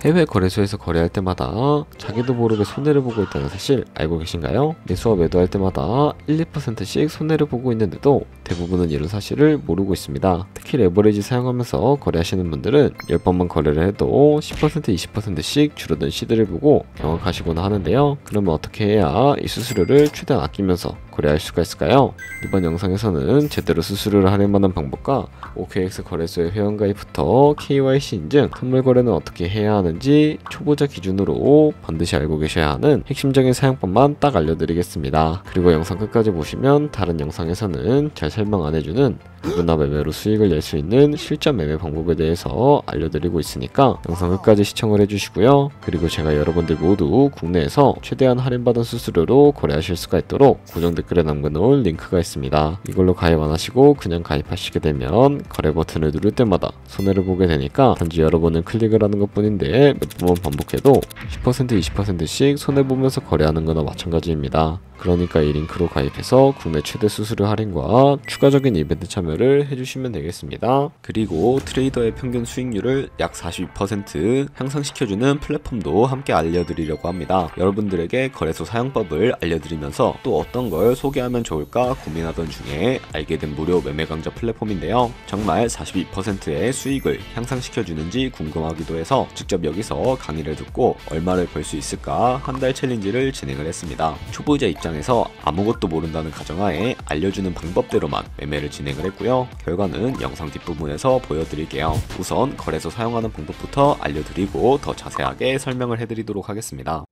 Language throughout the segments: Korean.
해외 거래소에서 거래할 때마다 자기도 모르게 손해를 보고 있다는 사실 알고 계신가요? 매수와 매도할 때마다 1, 2%씩 손해를 보고 있는데도 대부분은 이런 사실을 모르고 있습니다. 특히 레버리지 사용하면서 거래하시는 분들은 10번만 거래를 해도 10%, 20%씩 줄어든 시드를 보고 경악하시곤 하는데요. 그러면 어떻게 해야 이 수수료를 최대한 아끼면서 거래할 수가 있을까요? 이번 영상에서는 제대로 수수료를 할인 만한 방법과 OKX 거래소의 회원가입부터 KYC 인증, 선물 거래는 어떻게 해야 하는지 초보자 기준으로 반드시 알고 계셔야 하는 핵심적인 사용법만 딱 알려드리겠습니다. 그리고 영상 끝까지 보시면 다른 영상에서는 잘 설명 안 해주는 누구나 매매로 수익을 낼 수 있는 실전 매매 방법에 대해서 알려드리고 있으니까 영상 끝까지 시청을 해주시고요. 그리고 제가 여러분들 모두 국내에서 최대한 할인받은 수수료로 거래하실 수가 있도록 고정 댓글에 남겨놓은 링크가 있습니다. 이걸로 가입 안 하시고 그냥 가입하시게 되면 거래 버튼을 누를 때마다 손해를 보게 되니까 단지 여러분은 클릭을 하는 것 뿐인데 몇 번만 반복해도 10%, 20%씩 손해보면서 거래하는 거나 마찬가지입니다. 그러니까 이 링크로 가입해서 국내 최대 수수료 할인과 추가적인 이벤트 참여를 해주시면 되겠습니다. 그리고 트레이더의 평균 수익률을 약 42% 향상시켜주는 플랫폼도 함께 알려드리려고 합니다. 여러분들에게 거래소 사용법을 알려드리면서 또 어떤 걸 소개하면 좋을까 고민하던 중에 알게 된 무료 매매 강좌 플랫폼인데요. 정말 42%의 수익을 향상시켜주는지 궁금하기도 해서 직접 여기서 강의를 듣고 얼마를 벌 수 있을까 한 달 챌린지를 진행을 했습니다. 초보자 입장에서 아무것도 모른다는 가정하에 알려주는 방법대로만 매매를 진행을 했고요. 결과는 영상 뒷부분에서 보여드릴게요. 우선 거래소 사용하는 방법부터 알려드리고 더 자세하게 설명을 해드리도록 하겠습니다.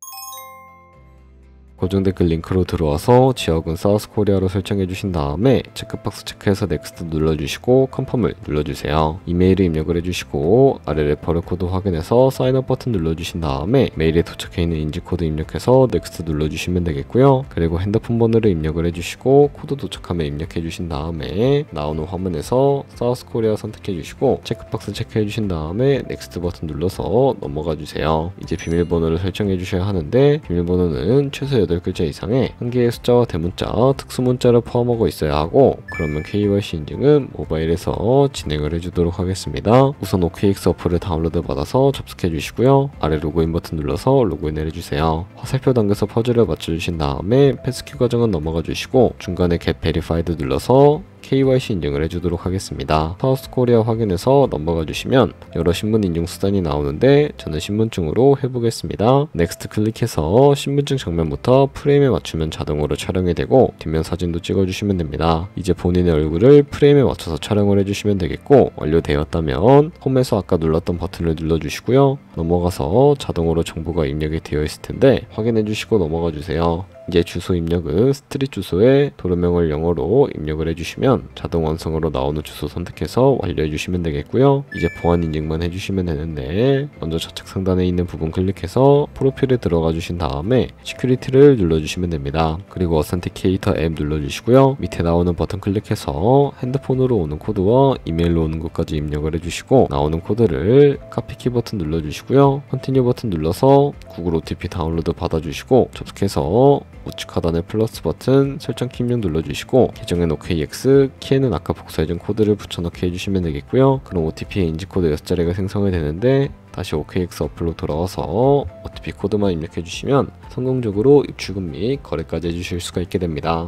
고정 댓글 링크로 들어와서 지역은 사우스코리아로 설정해 주신 다음에 체크박스 체크해서 넥스트 눌러주시고 컨펌을 눌러주세요. 이메일을 입력을 해주시고 아래 레퍼럴 코드 확인해서 사인업 버튼 눌러주신 다음에 메일에 도착해 있는 인지코드 입력해서 넥스트 눌러주시면 되겠고요. 그리고 핸드폰 번호를 입력을 해주시고 코드 도착하면 입력해 주신 다음에 나오는 화면에서 사우스코리아 선택해 주시고 체크박스 체크해 주신 다음에 넥스트 버튼 눌러서 넘어가 주세요. 이제 비밀번호를 설정해 주셔야 하는데 비밀번호는 최소 8글자 이상의 한 개의 숫자와 대문자, 특수문자를 포함하고 있어야 하고 그러면 KYC 인증은 모바일에서 진행을 해주도록 하겠습니다. 우선 OKX 어플을 다운로드 받아서 접속해 주시고요. 아래 로그인 버튼 눌러서 로그인을 해주세요. 화살표 당겨서 퍼즐을 맞춰주신 다음에 패스키 과정은 넘어가 주시고 중간에 Get Verified 눌러서 KYC 인증을 해주도록 하겠습니다. 사우스코리아 확인해서 넘어가 주시면 여러 신분 인증 수단이 나오는데 저는 신분증으로 해보겠습니다. 넥스트 클릭해서 신분증 정면부터 프레임에 맞추면 자동으로 촬영이 되고 뒷면 사진도 찍어주시면 됩니다. 이제 본인의 얼굴을 프레임에 맞춰서 촬영을 해주시면 되겠고 완료되었다면 홈에서 아까 눌렀던 버튼을 눌러주시고요. 넘어가서 자동으로 정보가 입력이 되어 있을 텐데 확인해 주시고 넘어가 주세요. 이제 주소 입력은 스트릿 주소에 도로명을 영어로 입력을 해주시면 자동 완성으로 나오는 주소 선택해서 완료해 주시면 되겠고요. 이제 보안 인증만 해주시면 되는데 먼저 좌측 상단에 있는 부분 클릭해서 프로필에 들어가 주신 다음에 시큐리티를 눌러주시면 됩니다. 그리고 어센티케이터 앱 눌러주시고요. 밑에 나오는 버튼 클릭해서 핸드폰으로 오는 코드와 이메일로 오는 것까지 입력을 해주시고 나오는 코드를 카피키 버튼 눌러주시고요. 컨티뉴 버튼 눌러서 구글 OTP 다운로드 받아주시고 접속해서 우측 하단의 플러스 버튼 설정 키 입력 눌러주시고 계정엔 OKX, 키에는 아까 복사해준 코드를 붙여넣기 해주시면 되겠고요. 그럼 OTP의 인지코드 6자리가 생성이 되는데 다시 OKX 어플로 돌아와서 OTP 코드만 입력해주시면 성공적으로 입출금 및 거래까지 해주실 수가 있게 됩니다.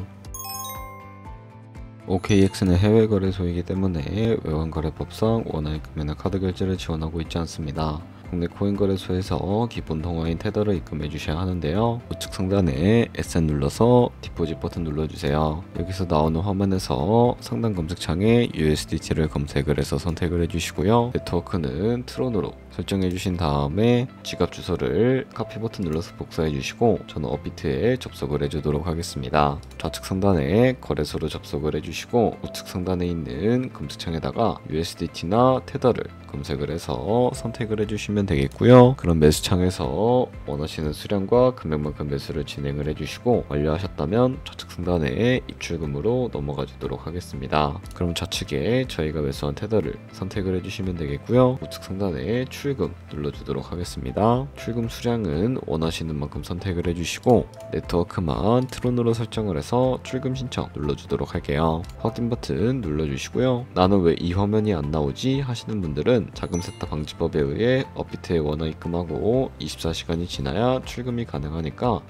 OKX는 해외 거래소이기 때문에 외환거래법상 원화의 금이나 카드 결제를 지원하고 있지 않습니다. 국내 코인 거래소에서 기본 통화인 테더를 입금해 주셔야 하는데요. 우측 상단에 SN 눌러서 디포짓 버튼 눌러주세요. 여기서 나오는 화면에서 상단 검색창에 USDT를 검색을 해서 선택을 해주시고요. 네트워크는 트론으로 설정해 주신 다음에 지갑 주소를 카피 버튼 눌러서 복사해 주시고 저는 업비트에 접속을 해주도록 하겠습니다. 좌측 상단에 거래소로 접속을 해주시고 우측 상단에 있는 검색창에다가 USDT나 테더를 검색을 해서 선택을 해주시면 되겠고요. 그럼 매수창에서 원하시는 수량과 금액만큼 매수를 진행을 해주시고 완료하셨다면 좌측 상단에 입출금으로 넘어가 주도록 하겠습니다. 그럼 좌측에 저희가 매수한 테더를 선택을 해주시면 되겠고요. 우측 상단에 출금 눌러주도록 하겠습니다. 출금 수량은 원하시는 만큼 선택을 해주시고 네트워크만 트론으로 설정을 해서 출금 신청 눌러주도록 할게요. 확인 버튼 눌러주시고요. 나는 왜 이 화면이 안 나오지 하시는 분들은 자금 세탁 방지법에 의해 업비트에 원화 입금하고 24시간이 지나야 출금이 가능하니까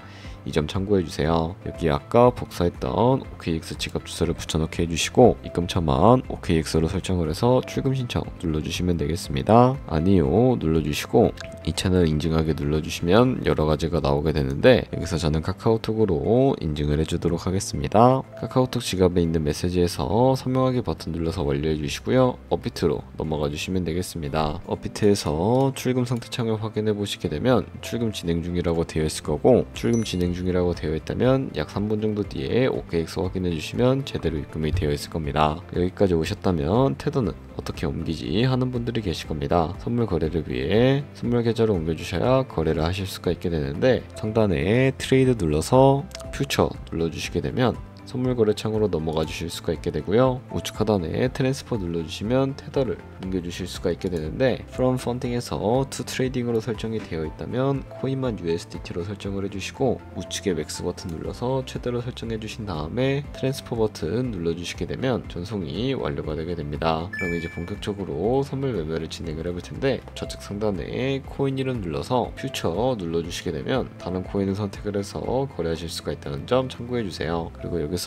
이 점 참고해주세요. 여기 아까 복사했던 OKX 지갑 주소를 붙여넣기 해주시고 입금처만 OKX로 설정을 해서 출금 신청 눌러주시면 되겠습니다. 아니요 눌러주시고 이 채널 인증하게 눌러주시면 여러가지가 나오게 되는데 여기서 저는 카카오톡으로 인증을 해주도록 하겠습니다. 카카오톡 지갑에 있는 메시지에서 선명하게 버튼 눌러서 완료해 주시고요. 업비트로 넘어가 주시면 되겠습니다. 업비트에서 출금 상태 창을 확인해 보시게 되면 출금 진행 중이라고 되어 있을 거고, 출금 진행 중이라고 되어 있다면 약 3분 정도 뒤에 OKX 확인해 주시면 제대로 입금이 되어 있을 겁니다. 여기까지 오셨다면 태도는 어떻게 옮기지 하는 분들이 계실 겁니다. 선물 거래를 위해 선물 계좌를 옮겨주셔야 거래를 하실 수가 있게 되는데, 상단에 트레이드 눌러서 퓨처 눌러주시게 되면 선물 거래 창으로 넘어가 주실 수가 있게 되고요. 우측 하단에 트랜스퍼 눌러주시면 테더를 옮겨주실 수가 있게 되는데, from funding에서 to trading으로 설정이 되어 있다면 코인만 USDT로 설정을 해주시고 우측에 맥스 버튼 눌러서 최대로 설정해 주신 다음에 트랜스퍼 버튼 눌러주시게 되면 전송이 완료가 되게 됩니다. 그럼 이제 본격적으로 선물 매매를 진행을 해볼 텐데, 좌측 상단에 코인 이름 눌러서 퓨처 눌러주시게 되면 다른 코인을 선택을 해서 거래하실 수가 있다는 점 참고해 주세요. 그리고 여기서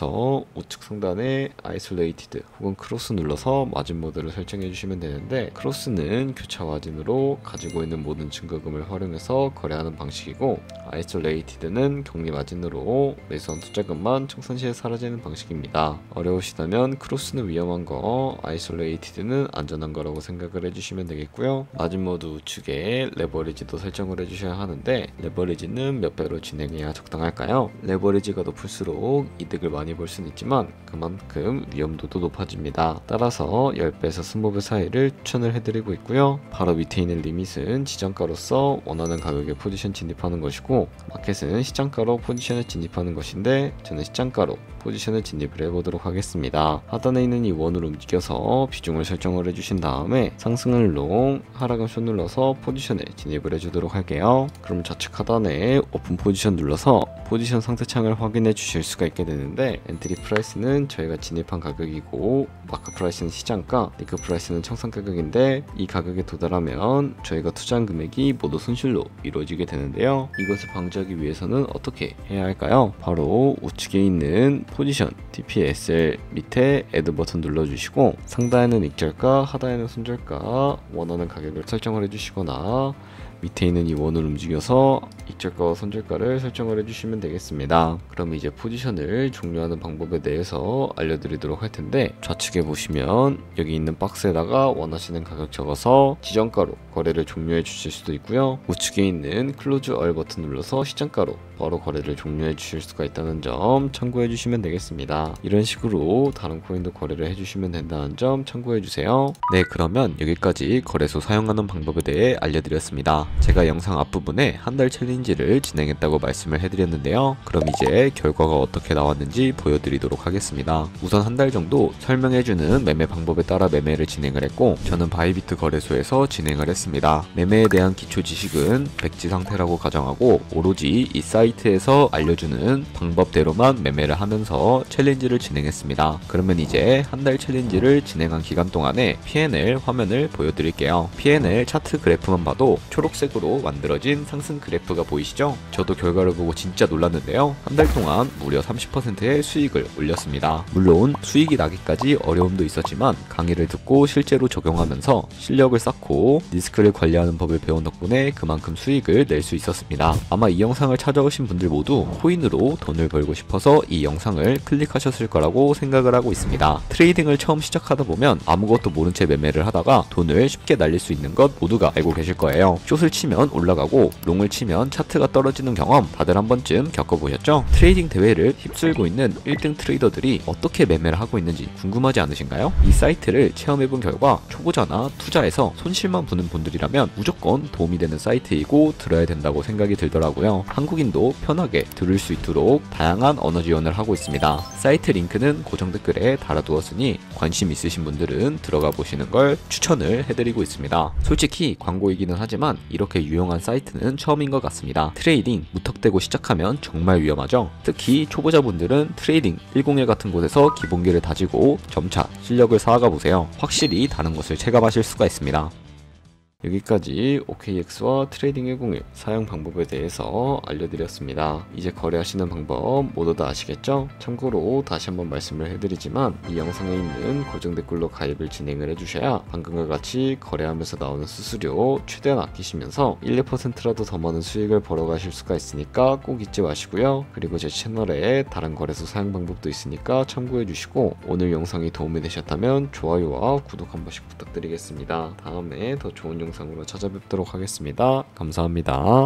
우측 상단에 아이솔레이티드 혹은 크로스 눌러서 마진 모드를 설정해 주시면 되는데, 크로스는 교차 마진으로 가지고 있는 모든 증거금을 활용해서 거래하는 방식이고, 아이솔레이티드는 격리 마진으로 매수한 투자금만 청산 시에 사라지는 방식입니다. 어려우시다면 크로스는 위험한 거, 아이솔레이티드는 안전한 거라고 생각을 해주시면 되겠고요. 마진 모드 우측에 레버리지도 설정을 해주셔야 하는데, 레버리지는 몇 배로 진행해야 적당할까요? 레버리지가 높을수록 이득을 많이 볼 수는 있지만 그만큼 위험도도 높아집니다. 따라서 10배에서 20배 사이를 추천을 해드리고 있고요. 바로 밑에 있는 리밋은 지정가로서 원하는 가격에 포지션 진입하는 것이고, 마켓은 시장가로 포지션을 진입하는 것인데 저는 시장가로 포지션을 진입을 해보도록 하겠습니다. 하단에 있는 이 원으로 움직여서 비중을 설정을 해주신 다음에 상승을 롱, 하락은 숏 눌러서 포지션에 진입을 해주도록 할게요. 그럼 좌측 하단에 오픈 포지션 눌러서 포지션 상태창을 확인해 주실 수가 있게 되는데, 엔트리 프라이스는 저희가 진입한 가격이고 마크 프라이스는 시장가, 리크 프라이스는 청산 가격인데, 이 가격에 도달하면 저희가 투자한 금액이 모두 손실로 이루어지게 되는데요. 이것을 방지하기 위해서는 어떻게 해야 할까요? 바로 우측에 있는 포지션 TPSL 밑에 애드 버튼 눌러주시고 상단에는 익절가, 하단에는 손절가 원하는 가격을 설정을 해주시거나 밑에 있는 이 원을 움직여서 익절가와 손절가를 설정을 해주시면 되겠습니다. 그럼 이제 포지션을 종료하는 방법에 대해서 알려드리도록 할 텐데, 좌측에 보시면 여기 있는 박스에다가 원하시는 가격 적어서 지정가로 거래를 종료해 주실 수도 있고요. 우측에 있는 클로즈 얼 버튼 눌러서 시장가로 바로 거래를 종료해 주실 수가 있다는 점 참고해 주시면 되겠습니다. 이런 식으로 다른 코인도 거래를 해주시면 된다는 점 참고해 주세요. 네, 그러면 여기까지 거래소 사용하는 방법에 대해 알려드렸습니다. 제가 영상 앞부분에 한 달 챌린지를 진행했다고 말씀을 해드렸는데요. 그럼 이제 결과가 어떻게 나왔는지 보여드리도록 하겠습니다. 우선 한 달 정도 설명해주는 매매 방법에 따라 매매를 진행을 했고, 저는 바이비트 거래소에서 진행을 했습니다. 매매에 대한 기초 지식은 백지 상태라고 가정하고 오로지 이 사이트에서 알려주는 방법대로만 매매를 하면서 챌린지를 진행했습니다. 그러면 이제 한 달 챌린지를 진행한 기간 동안에 P&L 화면을 보여드릴게요. P&L 차트 그래프만 봐도 초록색으로 만들어진 상승 그래프가 보이시죠? 저도 결과를 보고 진짜 놀랐는데요. 한 달 동안 무려 30%의 수익을 올렸습니다. 물론 수익이 나기까지 어려움도 있었지만 강의를 듣고 실제로 적용하면서 실력을 쌓고 리스크를 관리하는 법을 배운 덕분에 그만큼 수익을 낼 수 있었습니다. 아마 이 영상을 찾아오신 분들 모두 코인으로 돈을 벌고 싶어서 이 영상을 클릭하셨을 거라고 생각을 하고 있습니다. 트레이딩을 처음 시작하다 보면 아무것도 모른 채 매매를 하다가 돈을 쉽게 날릴 수 있는 것 모두가 알고 계실 거예요. 숏을 치면 올라가고 롱을 치면 차트가 떨어지는 경험 다들 한 번쯤 겪어보셨죠? 트레이딩 대회를 휩쓸고 있는 1등 트레이더들이 어떻게 매매를 하고 있는지 궁금하지 않으신가요? 이 사이트를 체험해본 결과 초보자나 투자에서 손실만 보는 분들이라면 무조건 도움이 되는 사이트이고 들어야 된다고 생각이 들더라고요. 한국인도 편하게 들을 수 있도록 다양한 언어 지원을 하고 있습니다. 사이트 링크는 고정 댓글에 달아두었으니 관심 있으신 분들은 들어가 보시는 걸 추천을 해드리고 있습니다. 솔직히 광고이기는 하지만 이렇게 유용한 사이트는 처음인 것 같습니다. 트레이딩 무턱대고 시작하면 정말 위험하죠. 특히 초보자분들은 트레이딩 101 같은 곳에서 기본기를 다지고 점차 실력을 쌓아가 보세요. 확실히 다른 것을 체감하실 수가 있습니다. 여기까지 OKX와 트레이딩101 사용 방법에 대해서 알려드렸습니다. 이제 거래하시는 방법 모두 다 아시겠죠? 참고로 다시 한번 말씀을 해드리지만 이 영상에 있는 고정 댓글로 가입을 진행을 해주셔야 방금과 같이 거래하면서 나오는 수수료 최대한 아끼시면서 1, 2%라도 더 많은 수익을 벌어가실 수가 있으니까 꼭 잊지 마시고요. 그리고 제 채널에 다른 거래소 사용 방법도 있으니까 참고해주시고 오늘 영상이 도움이 되셨다면 좋아요와 구독 한 번씩 부탁드리겠습니다. 다음에 더 좋은 영상으로 찾아뵙도록 하겠습니다. 감사합니다.